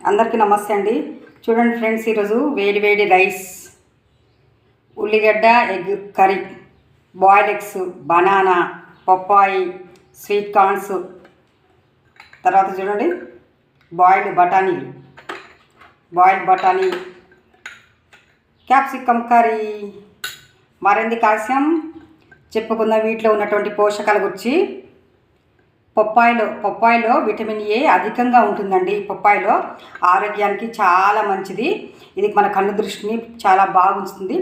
అందరికీ నమస్తే అండి. చూడండి ఫ్రెండ్స్, ఈరోజు వేడి వేడి రైస్, ఉల్లిగడ్డ egg curry, boiled eggs, banana, papaya, sweet corns, తర్వాత చూడండి బాయిల్డ్ బఠానీ, క్యాప్సికమ్ కర్రీ. మరెందుకు ఆలస్యం, చెప్పుకుందాం వీటిలో ఉన్నటువంటి పోషకాల గురించి. పప్పాయిలో విటమిన్ ఏ అధికంగా ఉంటుందండి. పప్పాయిలో ఆరోగ్యానికి చాలా మంచిది. ఇది మన కన్ను దృష్టిని చాలా బాగుంటుంది.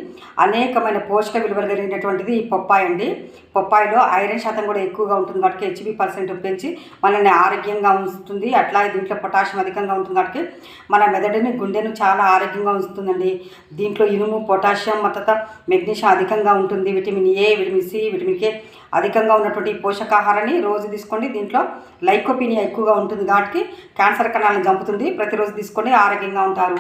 అనేకమైన పోషక విలువలు కలిగినటువంటిది ఈ పప్పాయి అండి. పప్పాయిలో ఐరన్ శాతం కూడా ఎక్కువగా ఉంటుంది కాబట్టి HB% పెంచి మనల్ని ఆరోగ్యంగా ఉంచుతుంది. అట్లాగే దీంట్లో పొటాషియం అధికంగా ఉంటుంది కాబట్టి మన మెదడుని, గుండెను చాలా ఆరోగ్యంగా ఉంచుతుందండి. దీంట్లో ఇనుము, పొటాషియం, తర్వాత మెగ్నీషియం అధికంగా ఉంటుంది. Vitamin A, vitamin C, vitamin K అధికంగా ఉన్నటువంటి పోషకాహారాన్ని రోజు తీసుకోండి. దీంట్లో లైకోపీనియా ఎక్కువగా ఉంటుంది కాబట్టి క్యాన్సర్ కణాలను చంపుతుంది. ప్రతిరోజు తీసుకోండి, ఆరోగ్యంగా ఉంటారు.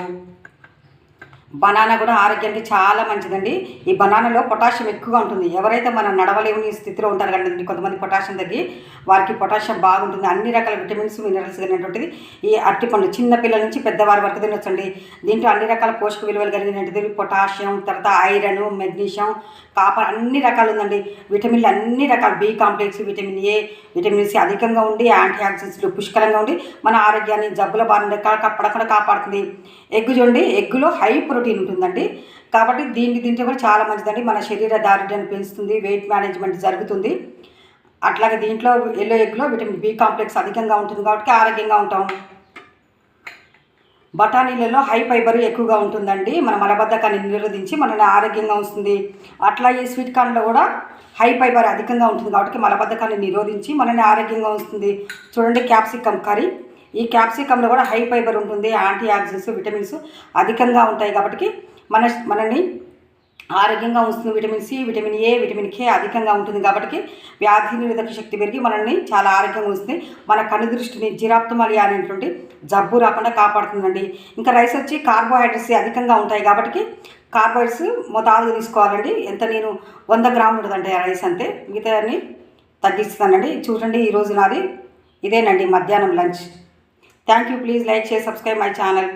బనానా కూడా ఆరోగ్యానికి చాలా మంచిదండి. ఈ బనానాలో పొటాషియం ఎక్కువగా ఉంటుంది. ఎవరైతే మనం నడవలేని స్థితిలో ఉంటారు కదండి, కొంతమంది పొటాషియం తగ్గి వారికి పొటాషియం బాగుంటుంది. అన్ని రకాల విటమిన్స్, మినరల్స్ కలిగినటువంటిది ఈ అరటిపండు. చిన్న పిల్లల నుంచి పెద్దవారి వరకు తినొచ్చండి. దీంట్లో అన్ని రకాల పోషక విలువలు కలిగినటువంటిది పొటాషియం, తర్వాత ఐరన్, మెగ్నీషియం, కాపర్ అన్ని రకాలు ఉందండి. విటమిన్లు అన్ని రకాల B complex, vitamin A, vitamin C అధికంగా ఉండి యాంటీ ఆక్సిడెంట్స్లు పుష్కలంగా ఉండి మన ఆరోగ్యాన్ని జబ్బుల బారిన పడకుండా కాపాడుతుంది. ఎగ్ చూడండి, ఎగ్గులో హై ప్రోటీన్ ఉంటుందండి కాబట్టి దీన్ని తింటే కూడా చాలా మంచిదండి. మన శరీర దారుఢ్యాన్ని పెంచుతుంది, వెయిట్ మేనేజ్మెంట్ జరుగుతుంది. అట్లాగే దీంట్లో ఎల్లో ఎగ్లో విటమిన్ బి కాంప్లెక్స్ అధికంగా ఉంటుంది కాబట్టి ఆరోగ్యంగా ఉంటాం. బఠానీలలో హై ఫైబర్ ఎక్కువగా ఉంటుందండి. మన మలబద్ధకాన్ని నిరోధించి మనల్ని ఆరోగ్యంగా ఉంచుతుంది. అట్లాగే స్వీట్ కార్న్లో కూడా హై ఫైబర్ అధికంగా ఉంటుంది కాబట్టి మలబద్ధకాన్ని నిరోధించి మనల్ని ఆరోగ్యంగా ఉంచుతుంది. చూడండి క్యాప్సికమ్ కర్రీ. ఈ క్యాప్సికంలో కూడా హై ఫైబర్ ఉంటుంది. యాంటీ ఆక్సిడెంట్స్, విటమిన్స్ అధికంగా ఉంటాయి కాబట్టి మనల్ని ఆరోగ్యంగా ఉంచుతుంది. Vitamin C, vitamin A, vitamin K అధికంగా ఉంటుంది కాబట్టి వ్యాధి నిరోధక శక్తి పెరిగి మనల్ని చాలా ఆరోగ్యంగా ఉంచుతుంది. మన కను దృష్టిని జిరాప్తమలియా అనేటువంటి జబ్బు రాకుండా కాపాడుతుందండి. ఇంకా రైస్ వచ్చి కార్బోహైడ్రేట్స్ అధికంగా ఉంటాయి కాబట్టి కార్బోహైడ్రేట్స్ మోతాదుగా తీసుకోవాలండి. నేను 100 గ్రాములు ఉంటుందండి రైస్ అంతే, మిగతాన్ని తగ్గిస్తానండి. చూడండి ఈరోజు నాది ఇదేనండి మధ్యాహ్నం lunch. Thank you. Please like, share, subscribe my channel.